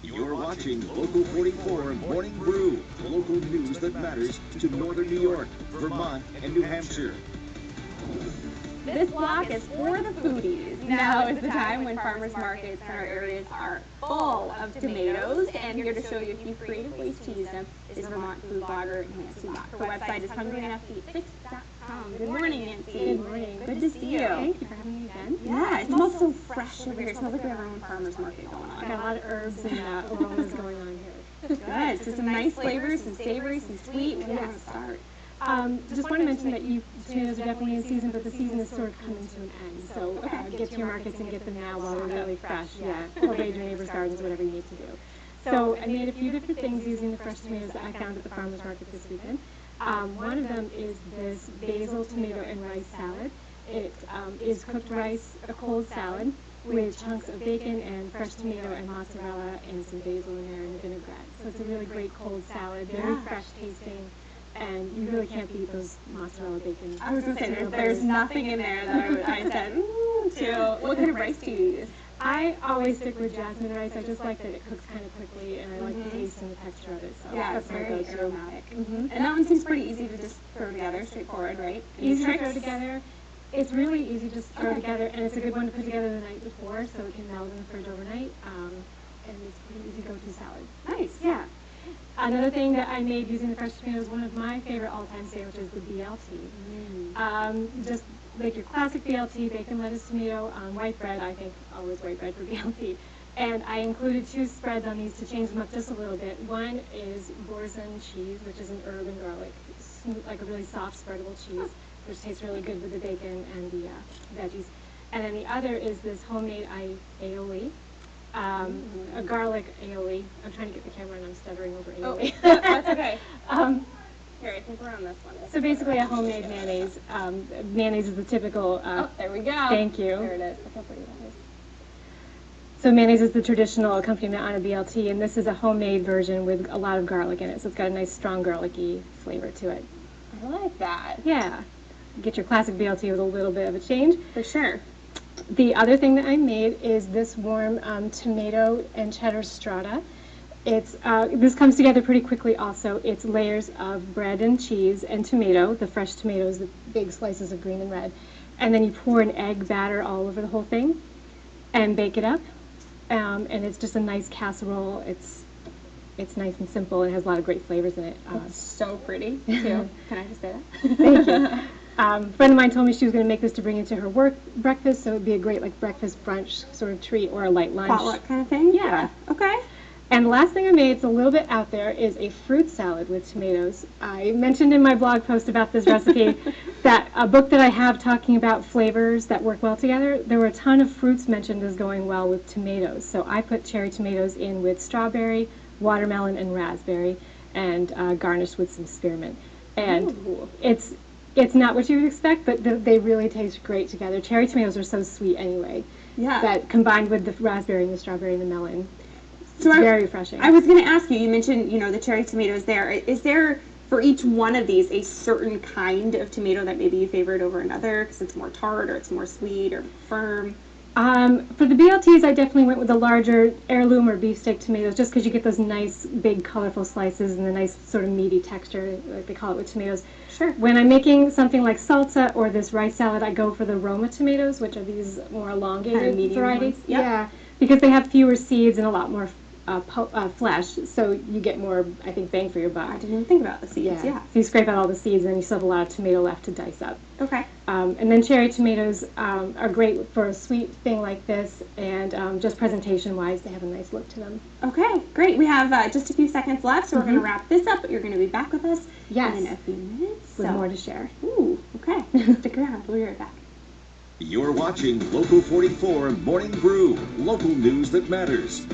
You're watching Local 44 Morning Brew, local news that matters to Northern New York, Vermont, and New Hampshire. This block is for the foodies. Now is the time when farmers markets in our areas are full of tomatoes, and here to show you a few creative ways to use them is Vermont food blogger Nancy Mock. Her website is hungryenough-to-eat-fix.com. Good morning, Nancy. Good morning. Good to see you. Thank you for having me again. Yeah, it smells so fresh over here. It smells like we have our own farmers market going on. Got a lot of herbs and aromas going on here. Good. So some nice flavors, some savory, some sweet. Where do you want to start? Just want to mention that tomatoes are definitely in season, but the season is sort of coming to an end. So get to your markets and get them now while they're really fresh. Yeah, obey your neighbors' gardens, whatever you need to do. So I made a few different things using the fresh tomatoes that I found at the farmer's market this weekend. One of them is this basil, tomato, and rice salad. It is cooked rice, a cold salad, with chunks of bacon and fresh tomato and mozzarella and some basil in there and a vinaigrette. So it's a really great cold salad, very fresh tasting. And you really can't beat those mozzarella bacon. I was going to say, there's nothing in there that I said, to. What kind of rice do you use? I always stick with jasmine rice. I just like that it cooks kind of quickly, and I like the taste and the texture of it. So yeah, that's it's very aromatic. And that one seems pretty easy to just throw together, straightforward, right? Easy to throw together. It's really easy to just throw together, and it's a good one to put together the night before, so it can melt in the fridge overnight. And it's pretty easy go-to salad. Nice. Yeah. Another thing that I made using the fresh tomatoes, one of my favorite all-time sandwiches, the BLT. Just like your classic BLT, bacon, lettuce, tomato, white bread. I think always white bread for BLT. And I included two spreads on these to change them up just a little bit. One is boursin cheese, which is an herb and garlic, like a really soft spreadable cheese, which tastes really good with the bacon and the veggies. And then the other is this homemade aioli. A garlic aioli. I'm trying to get the camera and I'm stuttering over aioli. Oh, that's okay. Here, I think we're on this one. So basically a homemade mayonnaise. Mayonnaise is the typical... oh, there we go. Thank you. There it is. Look how pretty that is. So mayonnaise is the traditional accompaniment on a BLT, and this is a homemade version with a lot of garlic in it. So it's got a nice strong garlicky flavor to it. I like that. Yeah. Get your classic BLT with a little bit of a change. For sure. The other thing that I made is this warm tomato and cheddar strata. It's this comes together pretty quickly also. It's layers of bread and cheese and tomato, the fresh tomatoes, the big slices of green and red. And then you pour an egg batter all over the whole thing and bake it up. And it's just a nice casserole. It's nice and simple. It has a lot of great flavors in it. It's so pretty, too. Can I just say that? Thank you. A friend of mine told me she was going to make this to bring into her work breakfast, so it would be a great breakfast brunch sort of treat or a light lunch. Potluck kind of thing? Yeah. Okay. And the last thing I made, it's a little bit out there, is a fruit salad with tomatoes. I mentioned in my blog post about this recipe that a book that I have talking about flavors that work well together, there were a ton of fruits mentioned as going well with tomatoes. So I put cherry tomatoes in with strawberry, watermelon, and raspberry, and garnished with some spearmint. And it's not what you would expect, but they really taste great together. Cherry tomatoes are so sweet anyway. Yeah. That combined with the raspberry and the strawberry and the melon, so it's very refreshing. I was going to ask you, you mentioned, the cherry tomatoes there. Is there, for each one of these, a certain kind of tomato that maybe you favored over another because it's more tart or it's more sweet or firm? For the BLTs, I definitely went with the larger heirloom or beefsteak tomatoes just because you get those nice, big, colorful slices and the nice sort of meaty texture, like they call it with tomatoes. Sure. When I'm making something like salsa or this rice salad, I go for the Roma tomatoes, which are these more elongated varieties. Yep. Yeah, because they have fewer seeds and a lot more flesh, so you get more, I think, bang for your buck. I didn't even think about the seeds, yeah. So you scrape out all the seeds and then you still have a lot of tomato left to dice up. Okay. And then cherry tomatoes are great for a sweet thing like this, and just presentation-wise, they have a nice look to them. Okay, great. We have just a few seconds left, so we're going to wrap this up, but you're going to be back with us in a few minutes. With more to share. Ooh, okay. Stick around. We'll be right back. You're watching Local 44 Morning Brew, local news that matters.